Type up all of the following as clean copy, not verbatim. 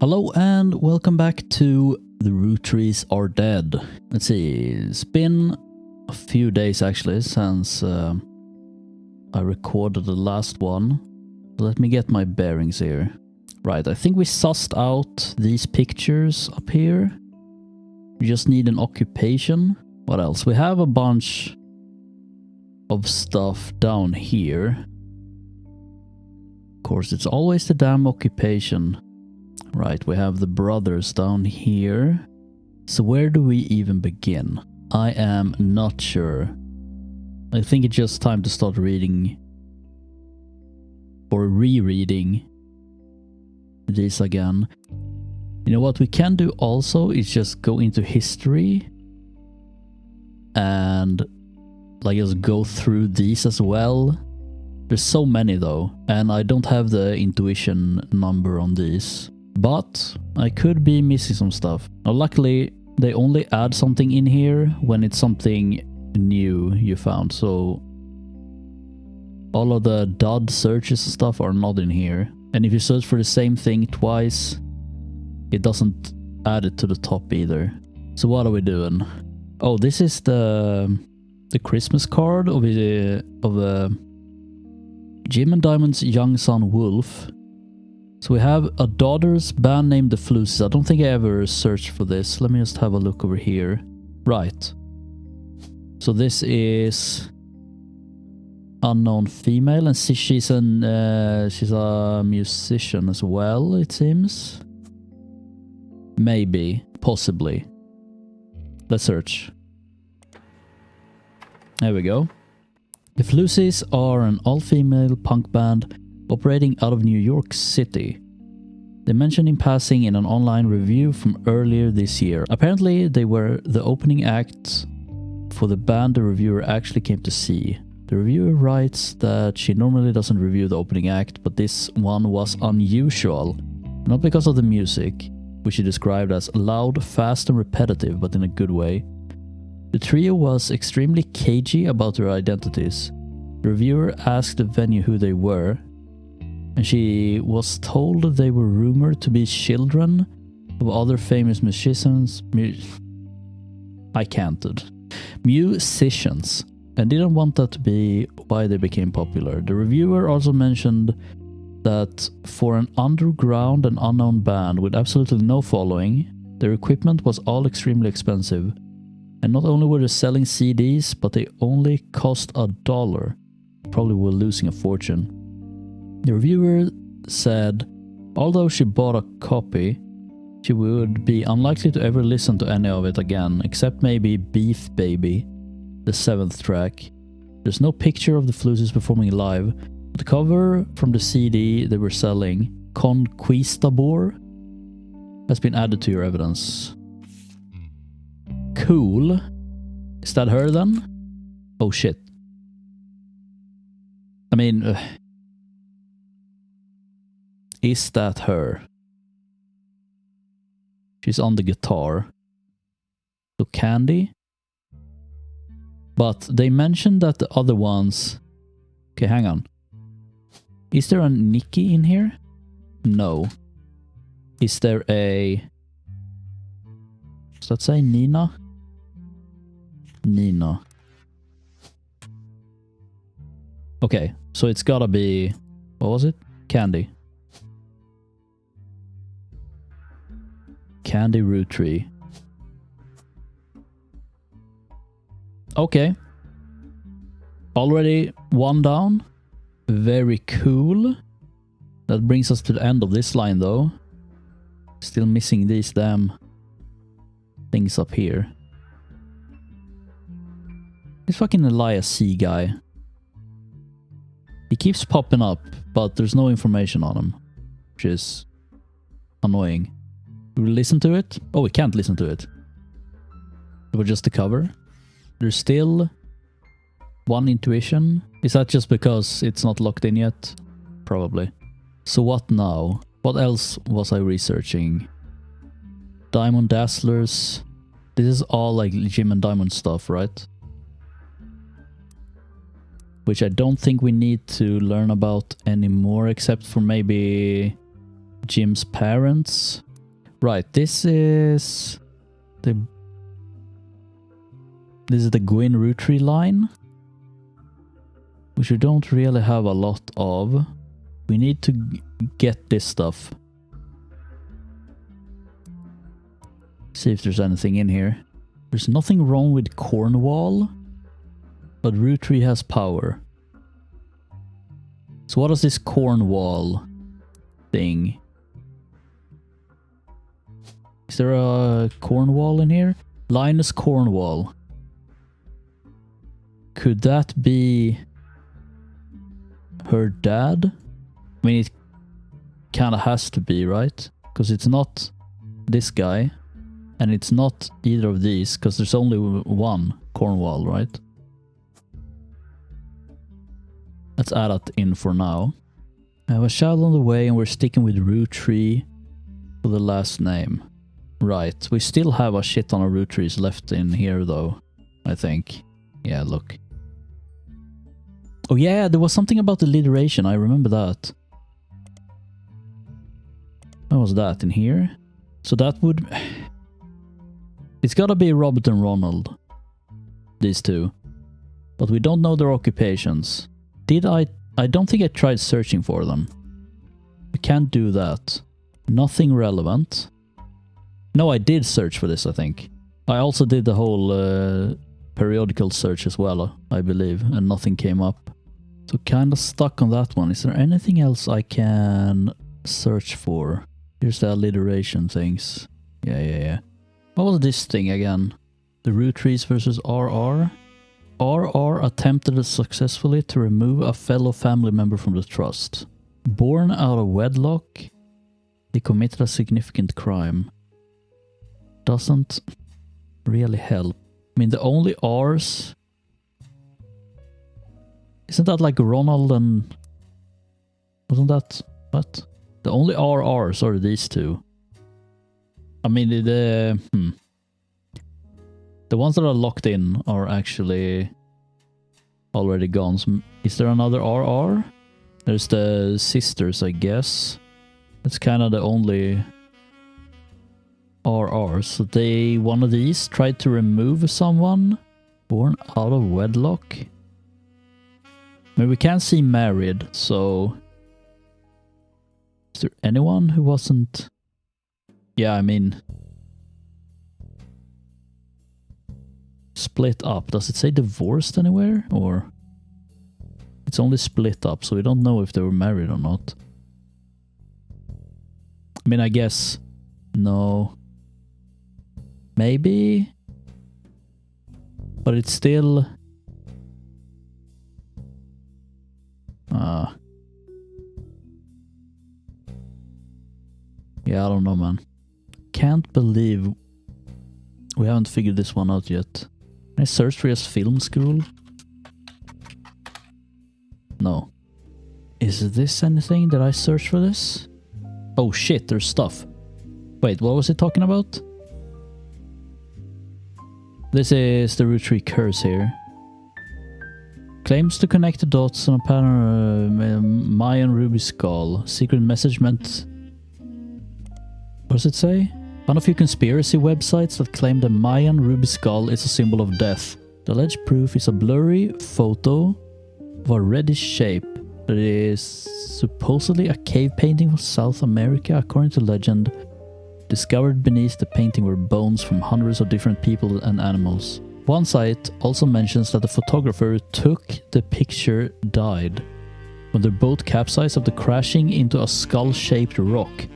Hello and welcome back to The Rootrees Are Dead. Let's see, it's been a few days actually since I recorded the last one. Let me get my bearings here. Right, I think we sussed out these pictures up here. We just need an occupation. What else? We have a bunch of stuff down here. Of course, it's always the damn occupation. Right, we have the brothers down here. So where do we even begin? I am not sure. I think it's just time to start reading or rereading these again. You know what we can do also is just go into history and like just go through these as well. There's so many though, and I don't have the intuition number on these. But I could be missing some stuff. Now, luckily, they only add something in here when it's something new you found. So all of the dud searches and stuff are not in here. And if you search for the same thing twice, it doesn't add it to the top either. So what are we doing? Oh, this is the Christmas card of Jim and Diamond's young son Wolf. So we have a daughter's band named the Fluces. I don't think I ever searched for this. Let me just have a look over here. Right. So this is unknown female, and she's a musician as well, it seems. Maybe, possibly. Let's search. There we go. The Fluces are an all-female punk band operating out of New York City. They mentioned in passing in an online review from earlier this year. Apparently, they were the opening act for the band the reviewer actually came to see. The reviewer writes that she normally doesn't review the opening act, but this one was unusual. Not because of the music, which she described as loud, fast and repetitive, but in a good way. The trio was extremely cagey about their identities. The reviewer asked the venue who they were, and she was told they were rumored to be children of other famous musicians, musicians, and didn't want that to be why they became popular. The reviewer also mentioned that for an underground and unknown band with absolutely no following, their equipment was all extremely expensive. And not only were they selling CDs, but they only cost $1. Probably were losing a fortune. The reviewer said, although she bought a copy, she would be unlikely to ever listen to any of it again, except maybe Beef Baby, the 7th track. There's no picture of the Fluces performing live, but the cover from the CD they were selling, Conquistador, has been added to your evidence. Cool. Is that her then? Oh shit. I mean... is that her? She's on the guitar. So Candy? But they mentioned that the other ones... Okay, hang on. Is there a Nikki in here? No. Is there a... does that say Nina? Nina. Okay, so it's gotta be... what was it? Candy. Candy Roottree. Okay. Already one down. Very cool. That brings us to the end of this line though. Still missing these damn things up here. This fucking Elias C guy. He keeps popping up, but there's no information on him, which is annoying. We listen to it? Oh, we can't listen to it. It was just the cover. There's still one intuition. Is that just because it's not locked in yet? Probably. So what now? What else was I researching? Diamond Dazzlers. This is all like Jim and Diamond stuff, right? which I don't think we need to learn about anymore, except for maybe Jim's parents. Right, this is the Gwyn Roottree line, which we don't really have a lot of. We need to get this stuff. See if there's anything in here. There's nothing wrong with Cornwall, but Roottree has power. So what is this Cornwall thing? Is there a Cornwall in here? Linus Cornwall. Could that be her dad? I mean, it kind of has to be, right? Because it's not this guy, and it's not either of these, because there's only one Cornwall, right? Let's add that in for now. I have a child on the way, and we're sticking with Roottree for the last name. Right, we still have a shit ton of Rootrees left in here, though, I think. Yeah, look. Oh yeah, there was something about alliteration, I remember that. What was that in here? So that would... It's gotta be Robert and Ronald. These two. But we don't know their occupations. Did I don't think I tried searching for them. We can't do that. Nothing relevant. No, I did search for this, I think. I also did the whole periodical search as well, I believe, and nothing came up. So kind of stuck on that one. Is there anything else I can search for? Here's the alliteration things. Yeah. What was this thing again? The Rootrees versus RR? RR attempted successfully to remove a fellow family member from the trust. Born out of wedlock, they committed a significant crime. Doesn't really help. I mean, the only R's... Isn't that like Ronald and... Wasn't that... What? The only RRs are these two. I mean, the ones that are locked in are actually already gone. So is there another RR? There's the Sisters, I guess. That's kind of the only RRs. So one of these tried to remove someone born out of wedlock. I mean, we can't see married, so... Is there anyone who wasn't... Yeah, I mean... Split up. Does it say divorced anywhere? Or... It's only split up, so we don't know if they were married or not. I mean, I guess... No... Maybe... But it's still... Yeah, I don't know, man. Can't believe we haven't figured this one out yet. Can I search for his film school? No. Is this anything? Did I search for this? Oh shit, there's stuff. Wait, what was it talking about? This is the Roottree curse here. Claims to connect the dots on a pattern of Mayan ruby skull. Secret message meant... What does it say? Found a few conspiracy websites that claim the Mayan ruby skull is a symbol of death. The alleged proof is a blurry photo of a reddish shape that is supposedly a cave painting from South America, according to legend. Discovered beneath the painting were bones from hundreds of different people and animals. One site also mentions that the photographer who took the picture died when their boat capsized after crashing into a skull-shaped rock.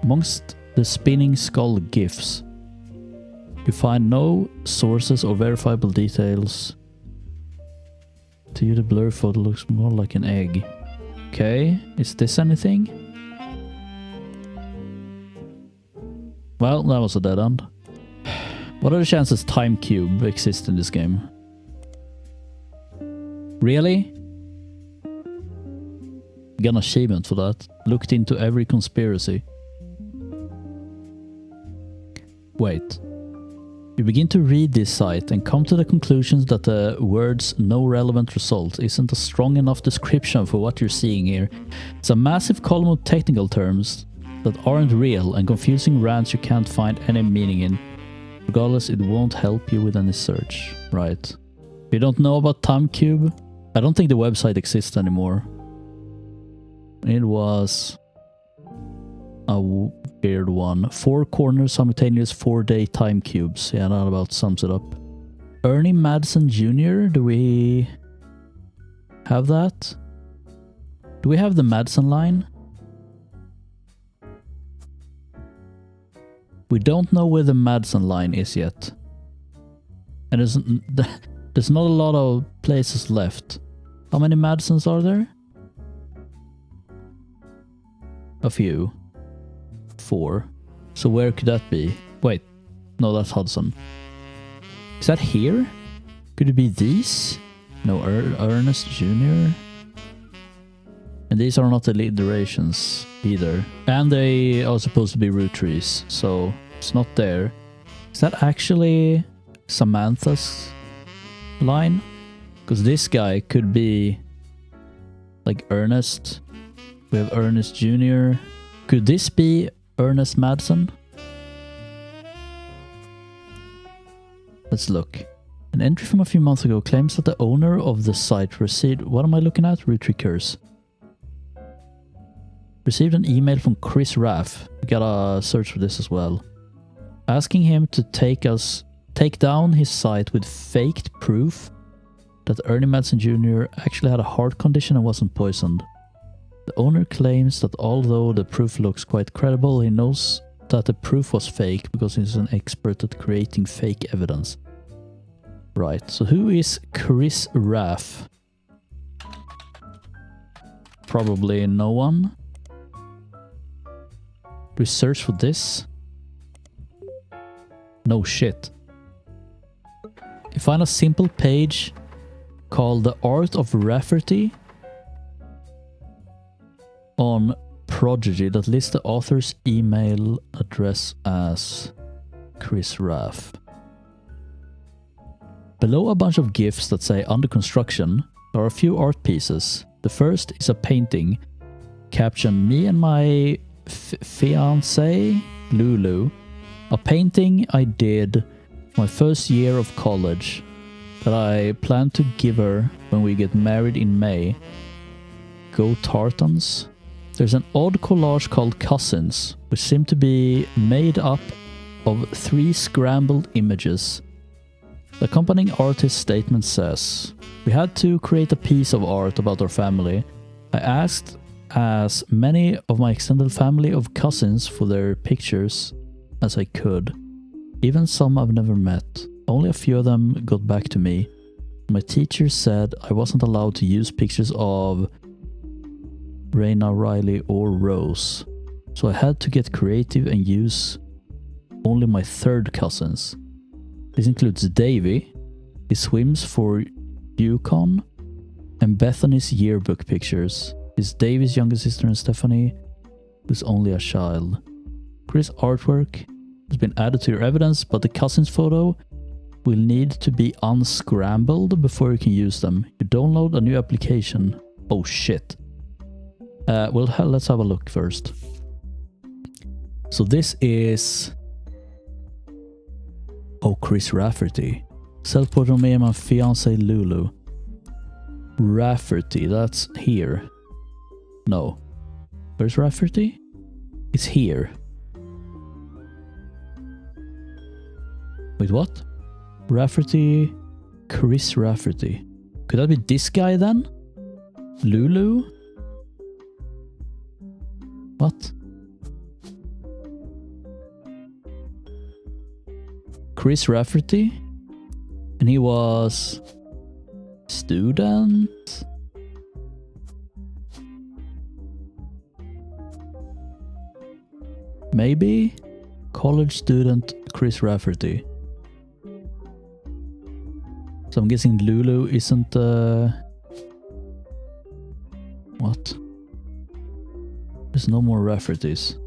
Amongst the spinning skull gifs, you find no sources or verifiable details. To you, the blurry photo looks more like an egg. Okay, is this anything? Well, that was a dead end. What are the chances Time Cube exists in this game? Really? Got an achievement for that. Looked into every conspiracy. Wait. You begin to read this site and come to the conclusions that the words "no relevant result" isn't a strong enough description for what you're seeing here. It's a massive column of technical terms that aren't real and confusing rants you can't find any meaning in. Regardless, it won't help you with any search. Right. If you don't know about TimeCube, I don't think the website exists anymore. It was a weird one. 4 corners, simultaneous 4-day time cubes. Yeah, that about sums it up. Ernie Madsen Jr., do we have that? Do we have the Madsen line? We don't know where the Madsen line is yet. And there's not a lot of places left. How many Madsens are there? A few. 4. So where could that be? Wait. No, that's Hudson. Is that here? Could it be these? No, Ernest Jr.? And these are not the lead durations either. And they are supposed to be Roottrees, so it's not there. Is that actually Samantha's line? Because this guy could be like Ernest. We have Ernest Jr. Could this be Ernest Madsen? Let's look. An entry from a few months ago claims that the owner of the site received... What am I looking at? Roottree Curse. Received an email from Chris Raff. We gotta search for this as well. Asking him to take down his site with faked proof that Ernie Madsen Jr. actually had a heart condition and wasn't poisoned. The owner claims that although the proof looks quite credible, he knows that the proof was fake because he's an expert at creating fake evidence. Right, so who is Chris Raff? Probably no one. We search for this. No shit. You find a simple page called The Art of Rafferty on Prodigy that lists the author's email address as Chris Raff. Below a bunch of GIFs that say under construction, there are a few art pieces. The first is a painting captioned "Me and my fiancée Lulu." A painting I did my first year of college that I plan to give her when we get married in May. Go Tartans. There's an odd collage called Cousins, which seem to be made up of 3 scrambled images. The accompanying artist's statement says, "We had to create a piece of art about our family. I asked as many of my extended family of cousins for their pictures as I could. Even some I've never met. Only a few of them got back to me. My teacher said I wasn't allowed to use pictures of Raina, Riley or Rose. So I had to get creative and use only my 3rd cousins. This includes Davy, he swims for Yukon, and Bethany's yearbook pictures. Is Davy's younger sister and Stephanie, who's only a child. Chris' artwork has been added to your evidence, but the cousins photo will need to be unscrambled before you can use them. You download a new application." Oh shit. Well, let's have a look first. So this is... Oh, Chris Rafferty. Self-portrait of me and my fiancée Lulu. Rafferty, that's here. No. Where's Rafferty? It's here. Wait, what? Rafferty... Chris Rafferty. Could that be this guy then? Lulu? What? Chris Rafferty? And he was... student? Maybe? College student Chris Rafferty. So I'm guessing Lulu isn't... What? There's no more Raffertys.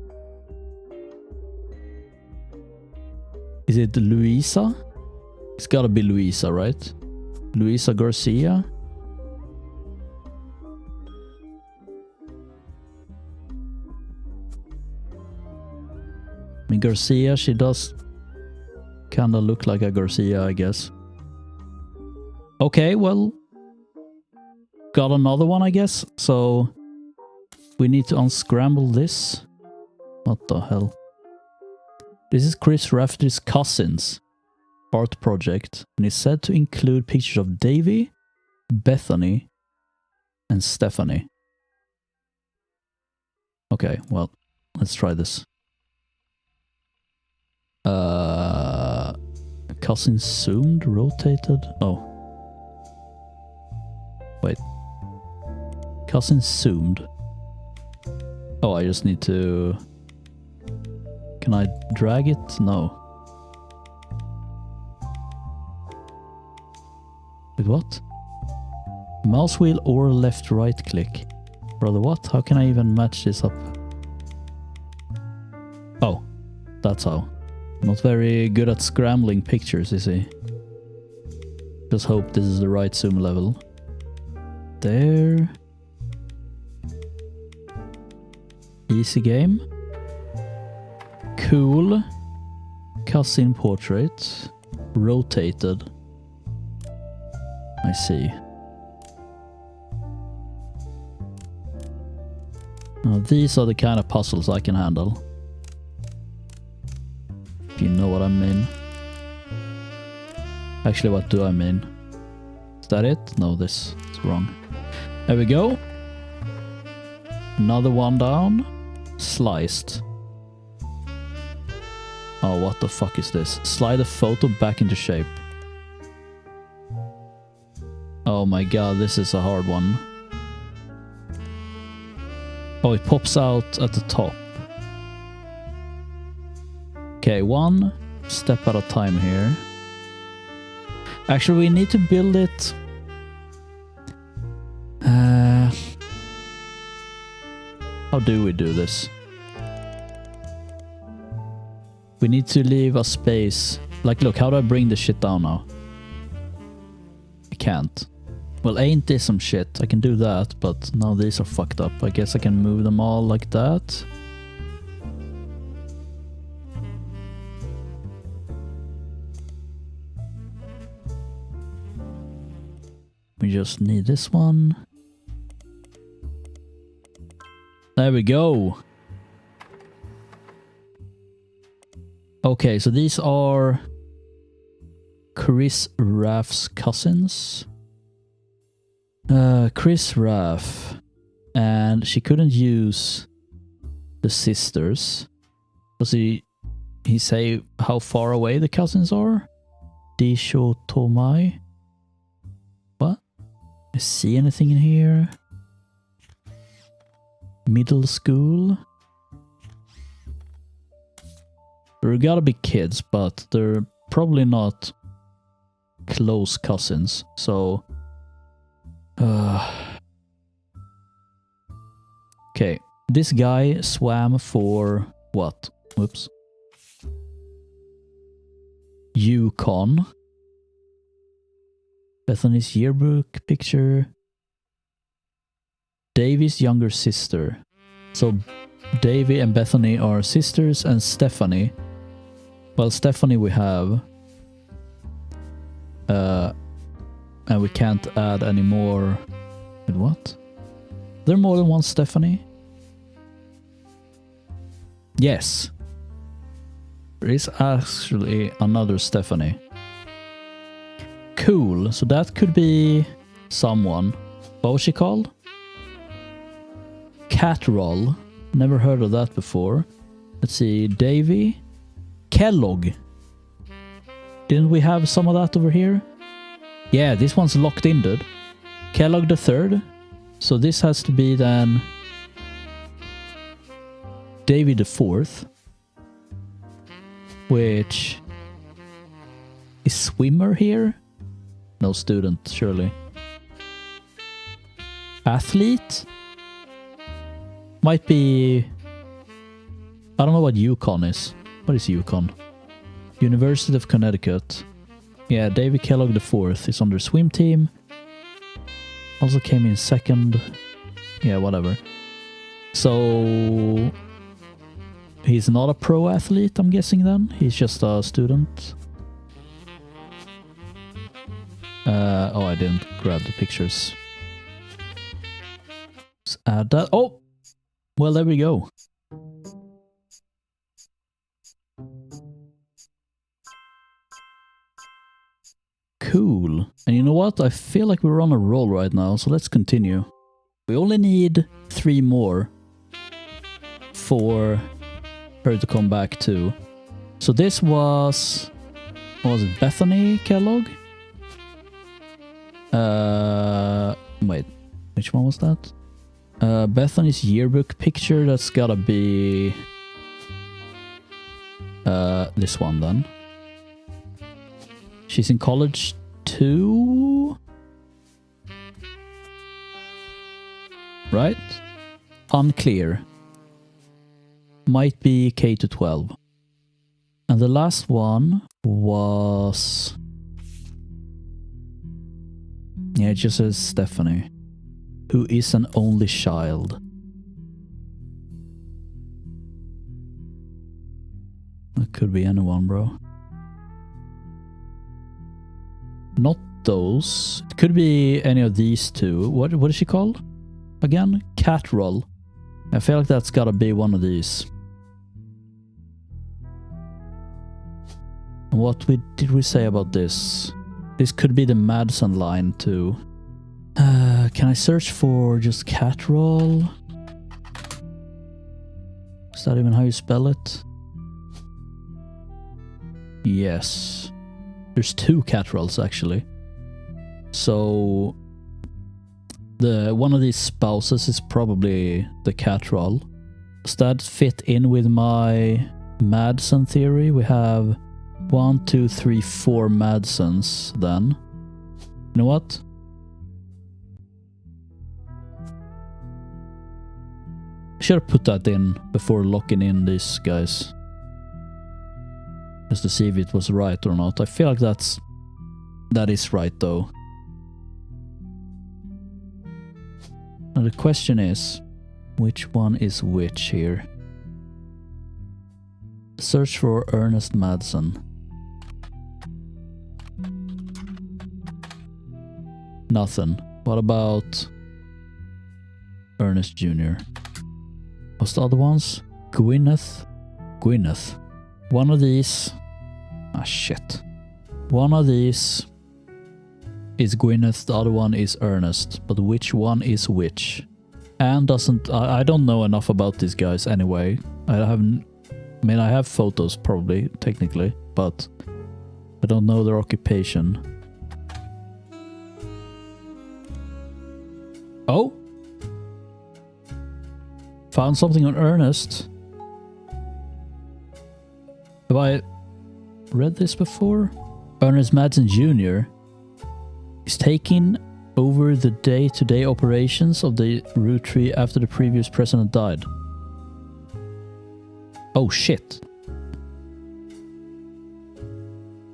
Is it Luisa? It's gotta be Luisa, right? Luisa Garcia? I mean, Garcia, she does kinda look like a Garcia, I guess. Okay, well, got another one, I guess. So we need to unscramble this. What the hell? This is Chris Rafferty's cousins art project, and it's said to include pictures of Davy, Bethany, and Stephanie. Okay, well, let's try this. Cousin zoomed, rotated. Oh. Wait. Cousin zoomed. Oh, I just need to... Can I drag it? No. With what? Mouse wheel or left right click. Brother, what? How can I even match this up? Oh, that's how. Not very good at scrambling pictures, is he? Just hope this is the right zoom level. There. Easy game. Cool. Cousin portrait. Rotated. I see. Now these are the kind of puzzles I can handle. If you know what I mean. Actually, what do I mean? Is that it? No, this is wrong. There we go. Another one down. Sliced. Oh, what the fuck is this? Slide the photo back into shape. Oh my god, this is a hard one. Oh, it pops out at the top. Okay, one step at a time here. Actually, we need to build it. How do we do this? We need to leave a space. Like, look, how do I bring this shit down now? I can't. Well, ain't this some shit? I can do that, but now these are fucked up. I guess I can move them all like that. We just need this one. There we go. Okay, so these are Chris Raff's cousins. Chris Raff. And she couldn't use the sisters. Does he say how far away the cousins are? Disho Tomai. What? I see anything in here? Middle school? There gotta be kids, but they're probably not close cousins, so... Okay, this guy swam for what? Whoops. Yukon. Bethany's yearbook picture. Davy's younger sister. So Davy and Bethany are sisters, and Stephanie. Well, Stephanie we have. And we can't add any more. With what? There are more than one Stephanie? Yes. There is actually another Stephanie. Cool. So that could be someone. What was she called? Catroll. Never heard of that before. Let's see. Davy. Kellogg. Didn't we have some of that over here? Yeah, this one's locked in, dude. Kellogg the third. So this has to be then Davy the fourth. Which is swimmer here? No student, surely. Athlete? Might be... I don't know what Yukon is. What is Yukon? University of Connecticut. Yeah, David Kellogg the fourth is on their swim team. Also came in second. Yeah, whatever. So... He's not a pro athlete, I'm guessing then. He's just a student. Oh, I didn't grab the pictures. Let's add that. Oh! Well, there we go. Cool. And you know what? I feel like we're on a roll right now, so let's continue. We only need 3 more for her to come back to. So this was... What was it? Bethany Kellogg? Wait. Which one was that? Bethany's yearbook picture. That's gotta be... this one then. She's in college too? Right? Unclear. Might be K to 12. And the last one was... Yeah, it just says Stephanie, who is an only child. That could be anyone, bro. Not those. It could be any of these two. What is she called? Again? Cat roll. I feel like that's gotta be one of these. And what did we say about this? This could be the Madsen line too. Can I search for just cat roll? Is that even how you spell it? Yes. There's 2 cat rolls actually. So the one of these spouses is probably the cat roll. Does that fit in with my Madsen theory? We have 1, 2, 3, 4 Madsens then. You know what? I should have put that in before locking in these guys. Just to see if it was right or not. I feel like that is right though. Now the question is, which one is which here? Search for Ernest Madsen. Nothing. What about Ernest Jr.? What's the other ones? Gwyneth. One of these... Ah, shit. One of these is Gwyneth, the other one is Ernest. But which one is which? Anne doesn't... I don't know enough about these guys anyway. I mean, I have photos probably, technically, but I don't know their occupation. Oh! Found something on Ernest. Have I read this before? Ernest Madsen Jr. is taking over the day-to-day operations of the Roottree after the previous president died. Oh shit.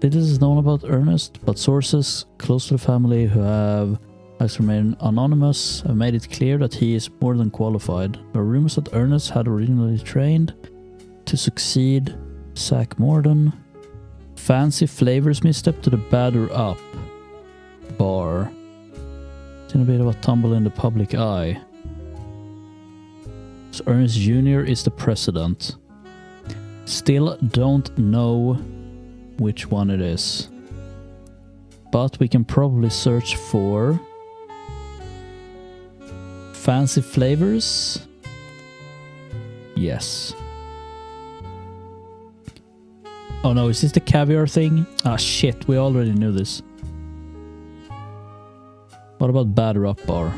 This is known about Ernest, but sources close to the family who has remained anonymous have made it clear that he is more than qualified. There are rumors that Ernest had originally trained to succeed Zach Morden. Fancy flavors misstep to the batter up bar. It's in a bit of a tumble in the public eye. So Ernest Jr. is the president. Still don't know which one it is. But we can probably search for fancy flavors. Yes. Oh no, is this the caviar thing? Ah shit, we already knew this. What about batter up bar?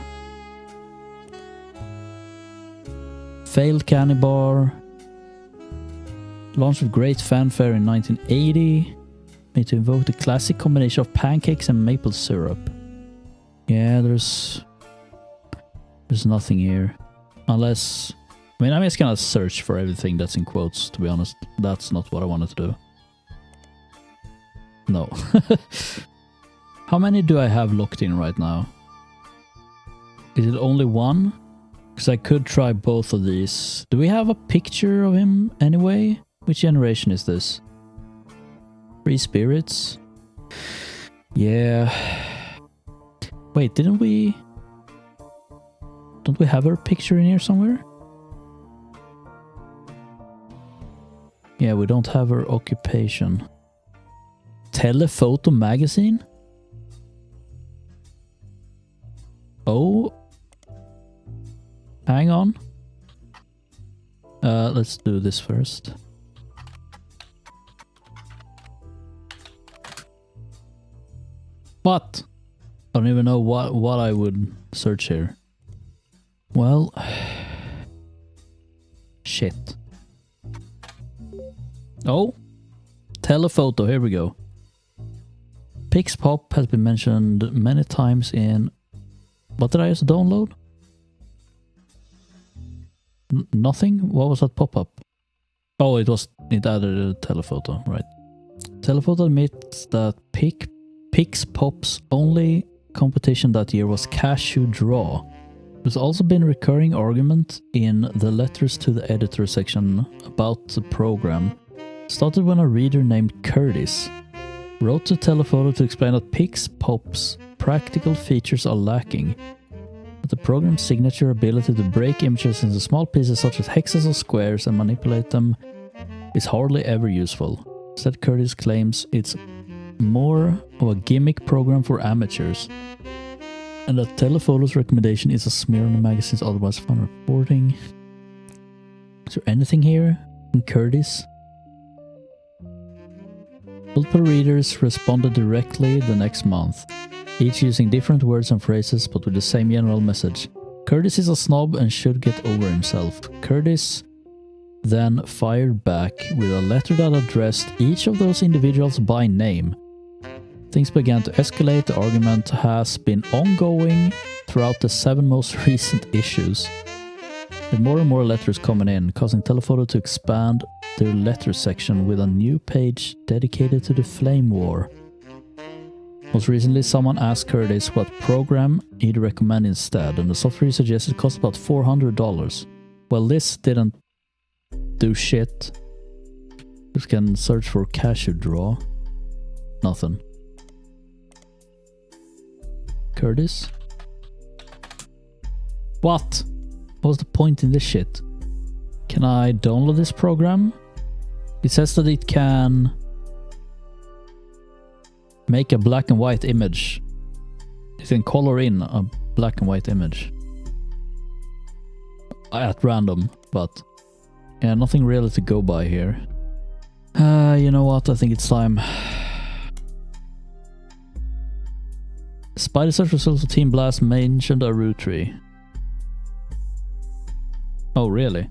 Failed candy bar. Launched with great fanfare in 1980. Made to invoke the classic combination of pancakes and maple syrup. Yeah, there's nothing here. Unless... I mean, I'm just gonna search for everything that's in quotes, to be honest. That's not what I wanted to do. No. How many do I have locked in right now? Is it only one? Because I could try both of these. Do we have a picture of him anyway? Which generation is this? Free Spirits? Yeah. Wait, didn't we... Don't we have her picture in here somewhere? Yeah, we don't have her occupation. Telephoto magazine? Oh. Hang on. Let's do this first. What? I don't even know what I would search here. Well... Shit. Oh! Telephoto, here we go. Pixpop has been mentioned many times in... What did I just download? Nothing? What was that pop-up? Oh, it added a telephoto, right. Telephoto admits that Pixpop's only competition that year was Cashew Draw. There's also been a recurring argument in the letters to the editor section about the program. Started when a reader named Curtis wrote to Telephoto to explain that Pixpop's practical features are lacking. But the program's signature ability to break images into small pieces such as hexes or squares and manipulate them is hardly ever useful. Instead, Curtis claims it's more of a gimmick program for amateurs, and that Telephoto's recommendation is a smear on the magazine's otherwise fun reporting. Is there anything here in Curtis? Multiple readers responded directly the next month, each using different words and phrases but with the same general message. Curtis is a snob and should get over himself. Curtis then fired back with a letter that addressed each of those individuals by name. Things began to escalate. The argument has been ongoing throughout the 7 most recent issues, with more and more letters coming in, causing Telephoto to expand their letter section with a new page dedicated to the Flame War. Most recently, someone asked Curtis what program he'd recommend instead, and the software he suggested cost about $400. Well, this didn't do shit. You can search for Cashew Draw. Nothing. Curtis? What? What was the point in this shit? Can I download this program? It says that it can make a black and white image. It can color in a black and white image. At random, but yeah, nothing really to go by here. You know what? I think it's time. Spider search results of Team Blast mentioned a Roottree. Oh, really?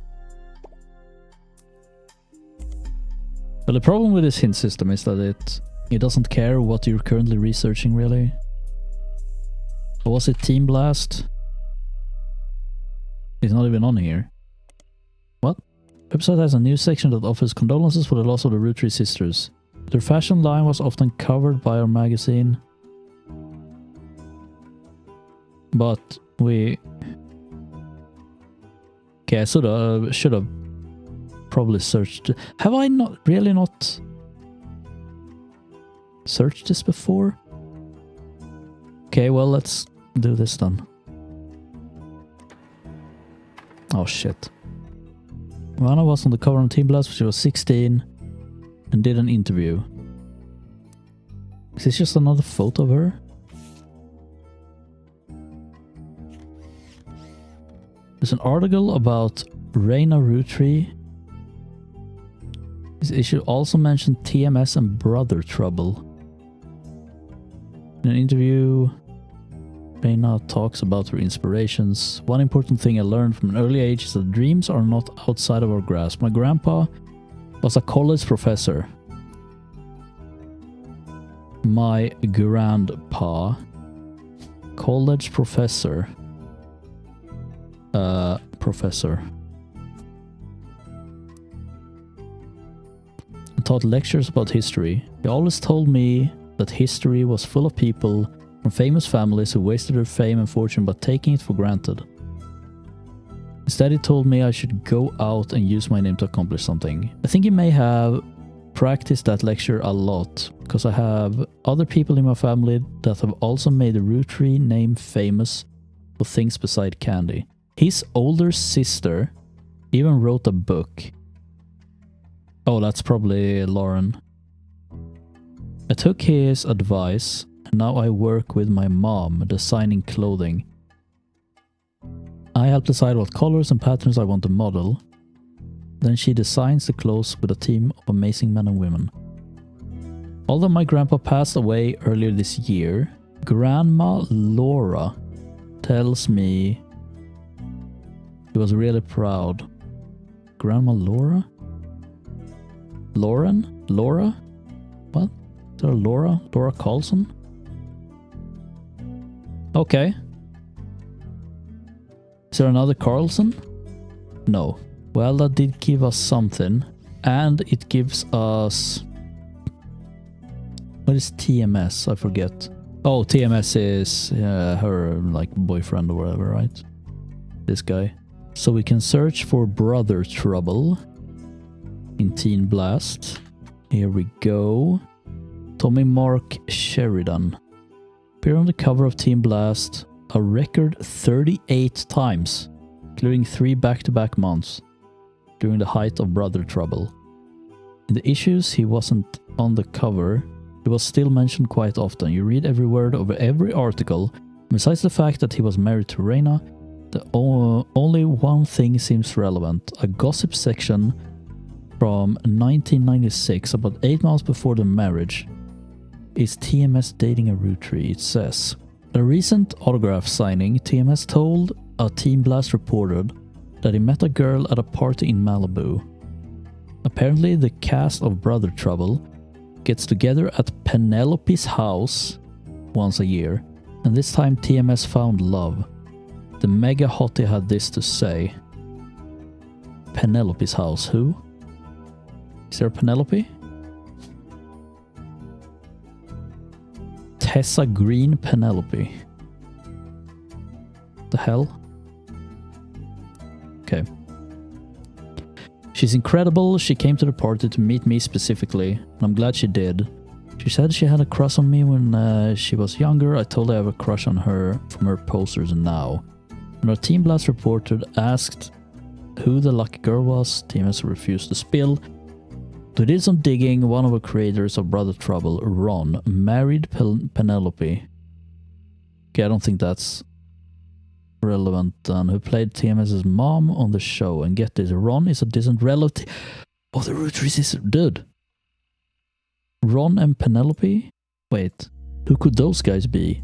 But the problem with this hint system is that it doesn't care what you're currently researching, really. Or was it Team Blast? It's not even on here. What? The website has a news section that offers condolences for the loss of the Roottree Sisters. Their fashion line was often covered by our magazine. But we... Okay, I should have probably searched... Have I not searched this before? Okay, well, let's do this then. Oh shit. Rana was on the cover on Team Blast when she was 16 and did an interview. Is this just another photo of her? There's an article about Reina Roottree. This issue also mentioned TMS and brother trouble. In an interview, Reina talks about her inspirations. One important thing I learned from an early age is that dreams are not outside of our grasp. My grandpa was a college professor. My grandpa, college professor. Professor. I taught lectures about history. He always told me that history was full of people from famous families who wasted their fame and fortune by taking it for granted. Instead, he told me I should go out and use my name to accomplish something. I think he may have practiced that lecture a lot, because I have other people in my family that have also made the Roottree name famous for things beside candy. His older sister even wrote a book. Oh, that's probably Lauren. I took his advice, and now I work with my mom designing clothing. I help decide what colors and patterns I want to model. Then she designs the clothes with a team of amazing men and women. Although my grandpa passed away earlier this year, Grandma Laura tells me he was really proud. Grandma Laura? Lauren? Laura? What? Is there a Laura? Laura Carlson? Okay. Is there another Carlson? No. Well, that did give us something. And it gives us... What is TMS? I forget. Oh, TMS is her like boyfriend or whatever, right? This guy. So we can search for Brother Trouble in Teen Blast. Here we go. Tommy Mark Sheridan. Appeared on the cover of Teen Blast a record 38 times, including 3 back-to-back months during the height of Brother Trouble. In the issues he wasn't on the cover, he was still mentioned quite often. You read every word of every article. Besides the fact that he was married to Reina, the only one thing seems relevant. A gossip section from 1996, about 8 months before the marriage. Is TMS dating a Roottree? It says. At a recent autograph signing, TMS told a Teen Blast reporter that he met a girl at a party in Malibu. Apparently, the cast of Brother Trouble gets together at Penelope's house once a year, and this time TMS found love. The mega hottie had this to say. Penelope's house, who? Is there a Penelope? Tessa Green Penelope. The hell? Okay. She's incredible. She came to the party to meet me specifically, and I'm glad she did. She said she had a crush on me when she was younger. I told her I have a crush on her from her posters now. When our Teen Blast reporter asked who the lucky girl was, TMS refused to spill. We did some digging. One of the creators of Brother Trouble, Ron, married Penelope. Okay, I don't think that's relevant then. Who played TMS's mom on the show. And get this, Ron is a distant relative of the Roottree Sisters. Dude. Ron and Penelope? Wait. Who could those guys be?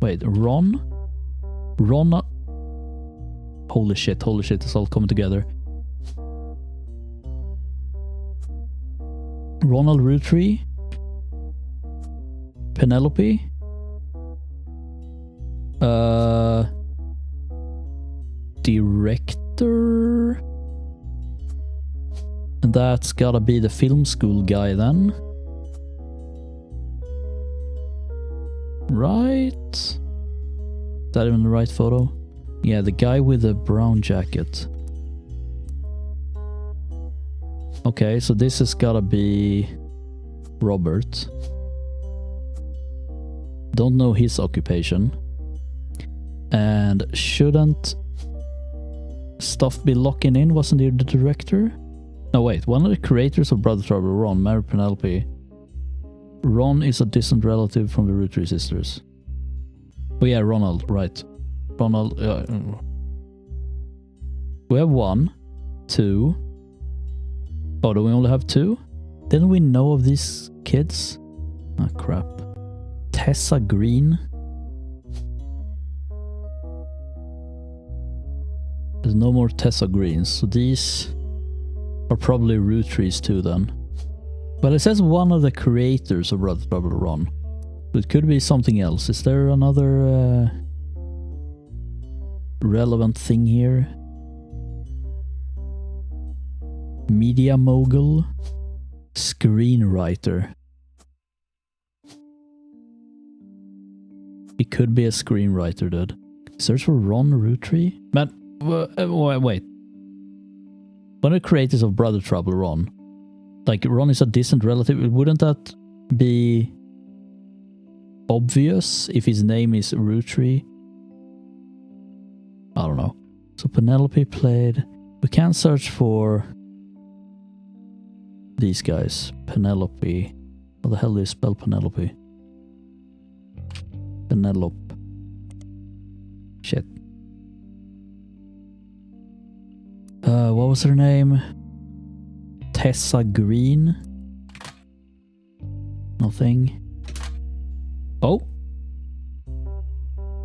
Wait, Ron? Holy shit, it's all coming together. Ronald Roottree, Penelope, director, and that's gotta be the film school guy then, right? Is that even the right photo? Yeah, the guy with the brown jacket. Okay, so this has gotta be Robert. Don't know his occupation. And shouldn't stuff be locking in? Wasn't he the director? No, wait. One of the creators of Brother Trouble, Ron, married Penelope. Ron is a distant relative from the Roottree Sisters. Oh yeah, Ronald, right. Ronald. We have 1, 2. Oh, do we only have 2? Didn't we know of these kids? Ah, crap. Tessa Green. There's no more Tessa Greens, so these are probably Rootrees too then. But it says one of the creators of Brother Trouble, Ron. So it could be something else. Is there another relevant thing here? Media mogul, screenwriter. It could be a screenwriter, dude. Search for Ron Roottree. Man, Wait. One of the creators of Brother Trouble, Ron. Like, Ron is a distant relative. Wouldn't that be obvious if his name is Roottree? I don't know. So Penelope played... We can search for these guys. Penelope. How the hell do you spell Penelope? Penelope. Shit. What was her name? Tessa Green? Nothing. Oh!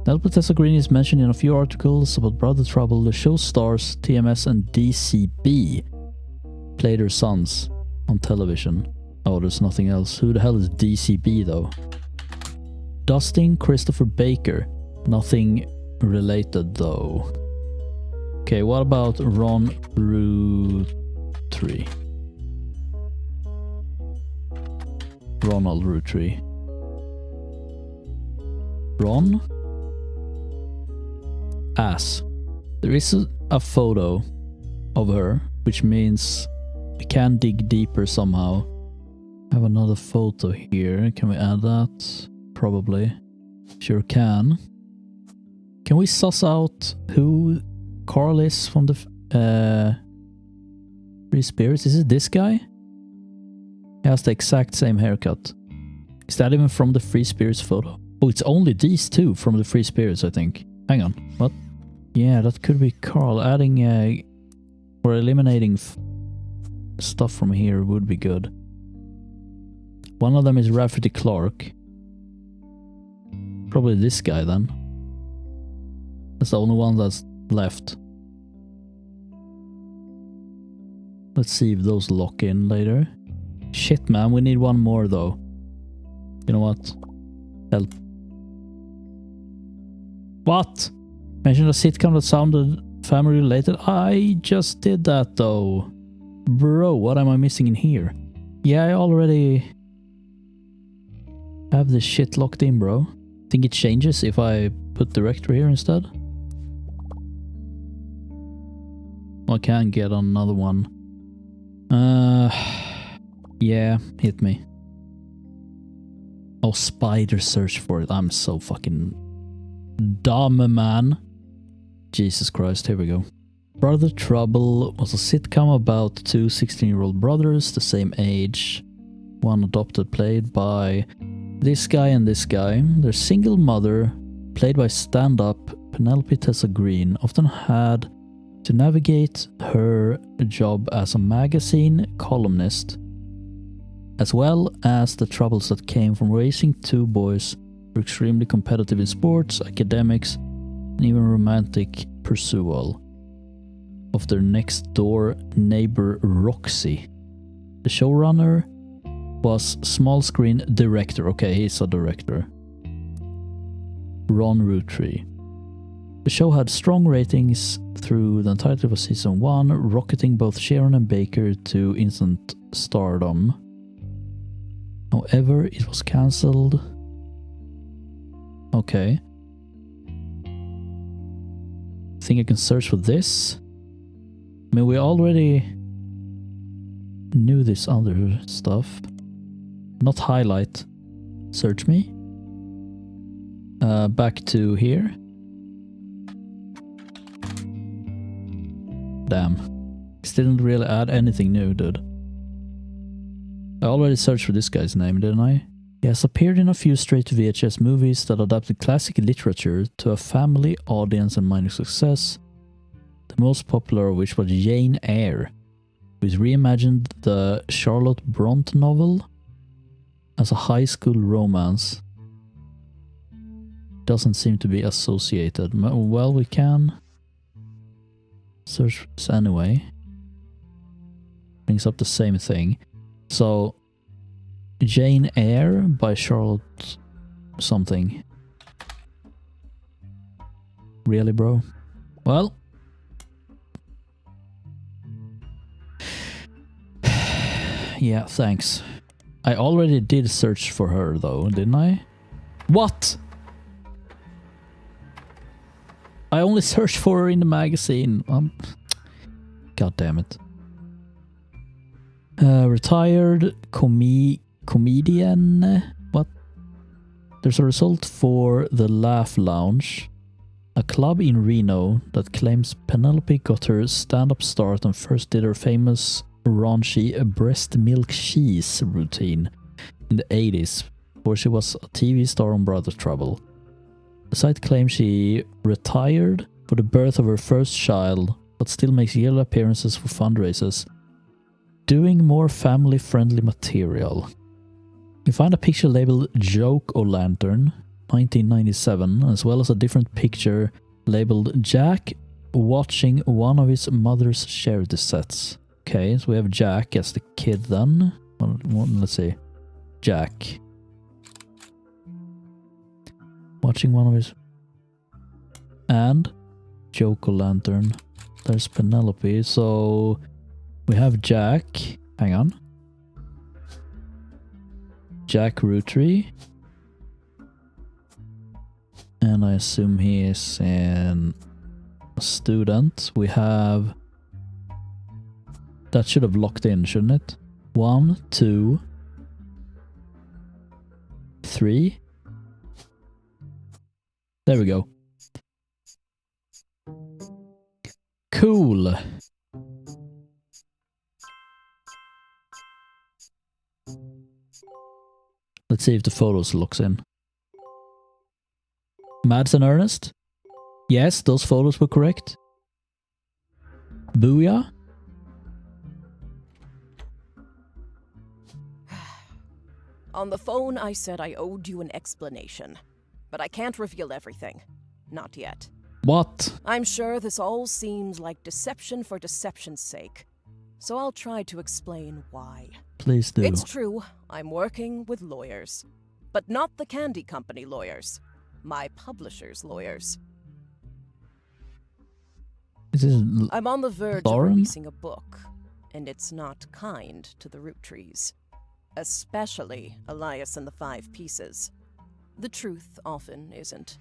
Penelope Tessa Green is mentioned in a few articles about Brother Trouble. The show stars TMS and DCB played her sons on television. Oh, there's nothing else. Who the hell is DCB though? Dustin Christopher Baker. Nothing related though. Okay, what about Ron Roottree? Ronald Roottree. Ron? Ass. There is a photo of her, which means we can dig deeper somehow. I have another photo here. Can we add that? Probably. Sure can. Can we suss out who Carl is from the Free Spirits? Is it this guy? He has the exact same haircut. Is that even from the Free Spirits photo? Oh, it's only these two from the Free Spirits, I think. Hang on. What? Yeah, that could be Carl. Adding or eliminating stuff from here would be good. One of them is Rafferty Clark. Probably this guy then. That's the only one that's left. Let's see if those lock in later. Shit, man, we need one more though. You know what? Help. What? Mentioned a sitcom that sounded family related. I just did that though. Bro, what am I missing in here? Yeah, I already have this shit locked in, bro. Think it changes if I put directory here instead? I can get on another one. Yeah, hit me. Oh, spider search for it. I'm so fucking dumb, man. Jesus Christ, here we go. Brother Trouble was a sitcom about two 16-year-old brothers, the same age. One adopted, played by this guy and this guy. Their single mother, played by stand-up Penelope Tessa Green, often had to navigate her job as a magazine columnist, as well as the troubles that came from raising two boys who were extremely competitive in sports, academics, and even romantic pursuit of their next-door neighbor Roxy. The showrunner was small-screen director. Okay, he's a director. Ron Roottree. The show had strong ratings through the entirety of season 1, rocketing both Sharon and Baker to instant stardom. However, it was cancelled. Okay. Think I can search for this? I mean, we already knew this other stuff. Not highlight. Search me. Back to here. Damn. This didn't really add anything new, dude. I already searched for this guy's name, didn't I? He has appeared in a few straight to VHS movies that adapted classic literature to a family audience and minor success. The most popular of which was Jane Eyre, who has reimagined the Charlotte Bronte novel as a high school romance. Doesn't seem to be associated. Well, we can search this anyway. Brings up the same thing. So, Jane Eyre by Charlotte something. Really, bro? Well. Yeah, thanks. I already did search for her though, didn't I? What? I only searched for her in the magazine. God damn it. Retired comedian. What? There's a result for the Laugh Lounge, a club in Reno that claims Penelope got her stand-up start and first did her famous raunchy breast milk cheese routine in the 80s, where she was a TV star on Brother Trouble. The site claims she retired for the birth of her first child, but still makes yearly appearances for fundraisers, doing more family-friendly material. You find a picture labeled Joke-O-Lantern 1997, as well as a different picture labeled Jack watching one of his mother's charity sets. Okay, so we have Jack as the kid then. Well, let's see. Jack. Watching one of his... And Joke-O-Lantern. There's Penelope, so... We have Jack. Hang on. Jack Roottree. And I assume he is a student. We have... That should have locked in, shouldn't it? 1, 2, 3. There we go. Cool. Let's see if the photos looks in. Mads and Ernest? Yes, those photos were correct. Booyah? On the phone, I said I owed you an explanation. But I can't reveal everything. Not yet. What? I'm sure this all seems like deception for deception's sake. So I'll try to explain why. Please do. It's true, I'm working with lawyers. But not the candy company lawyers. My publisher's lawyers. I'm on the verge of releasing a book, and it's not kind to the Roottree. Especially Elias and the 5 Pieces. The truth often isn't.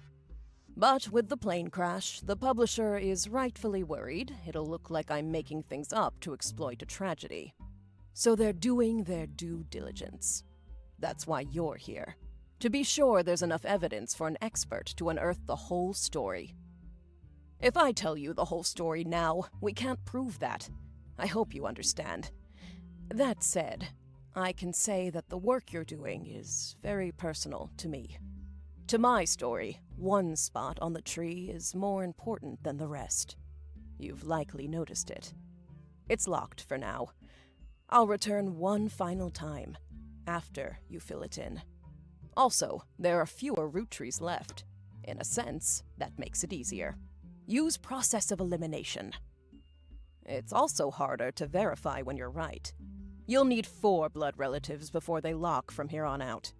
But with the plane crash, the publisher is rightfully worried it'll look like I'm making things up to exploit a tragedy. So they're doing their due diligence. That's why you're here. To be sure there's enough evidence for an expert to unearth the whole story. If I tell you the whole story now, we can't prove that. I hope you understand. That said, I can say that the work you're doing is very personal to me. To my story, one spot on the tree is more important than the rest. You've likely noticed it. It's locked for now. I'll return one final time, after you fill it in. Also, there are fewer Roottrees left. In a sense, that makes it easier. Use process of elimination. It's also harder to verify when you're right. You'll need 4 blood relatives before they lock from here on out.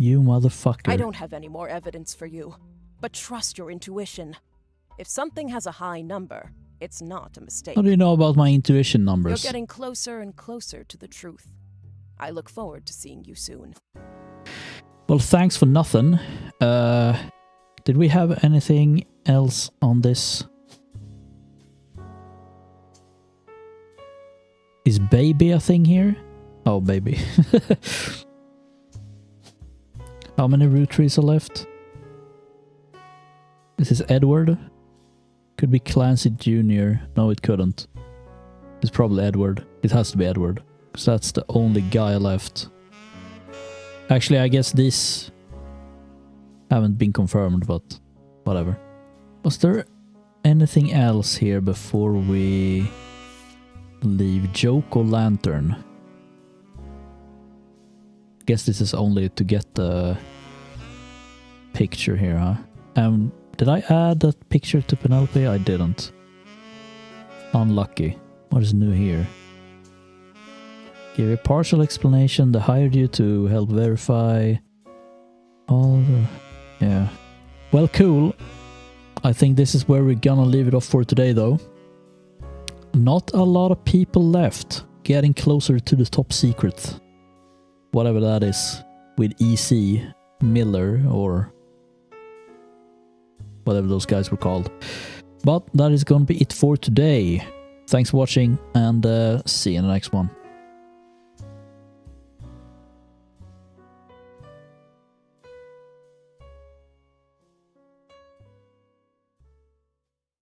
You motherfucker. I don't have any more evidence for you, but trust your intuition. If something has a high number, it's not a mistake. How do you know about my intuition numbers? You're getting closer and closer to the truth. I look forward to seeing you soon. Well, thanks for nothing. Did we have anything else on this? Is baby a thing here? Oh, baby. How many Rootrees are left? This is Edward. Could be Clancy Jr. No, it couldn't. It's probably Edward. It has to be Edward. Because that's the only guy left. Actually, I guess these haven't been confirmed, but whatever. Was there anything else here before we leave? Joke-O-Lantern. Guess this is only to get the picture here, huh? Did I add that picture to Penelope? I didn't. Unlucky. What is new here? Give a partial explanation. They hired you to help verify all the... Yeah. Well, cool. I think this is where we're gonna leave it off for today, though. Not a lot of people left. Getting closer to the top secret. Whatever that is. With E.C. Miller or... whatever those guys were called. But that is going to be it for today. Thanks for watching, and see you in the next one.